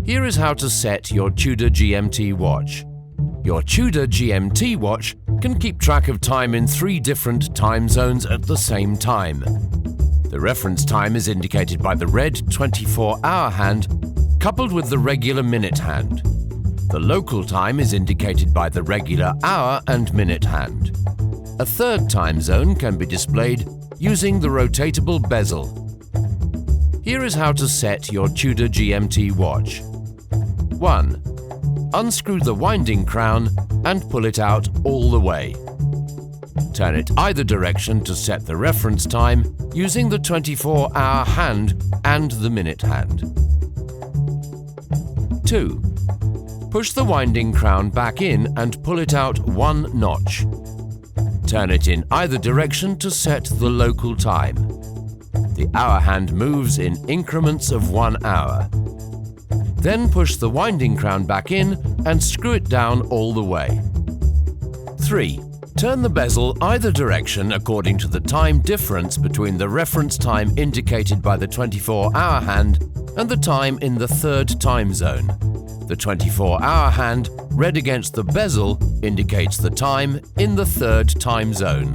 Here is how to set your Tudor GMT watch. Your Tudor GMT watch can keep track of time in 3 different time zones at the same time. The reference time is indicated by the red 24-hour hand coupled with the regular minute hand. The local time is indicated by the regular hour and minute hand. A third time zone can be displayed using the rotatable bezel. Here is how to set your Tudor GMT watch. 1. Unscrew the winding crown and pull it out all the way. Turn it either direction to set the reference time using the 24-hour hand and the minute hand. 2. Push the winding crown back in and pull it out 1 notch. Turn it in either direction to set the local time. The hour hand moves in increments of 1 hour. Then push the winding crown back in and screw it down all the way. 3. Turn the bezel either direction according to the time difference between the reference time indicated by the 24-hour hand and the time in the third time zone. The 24-hour hand, read against the bezel, indicates the time in the third time zone.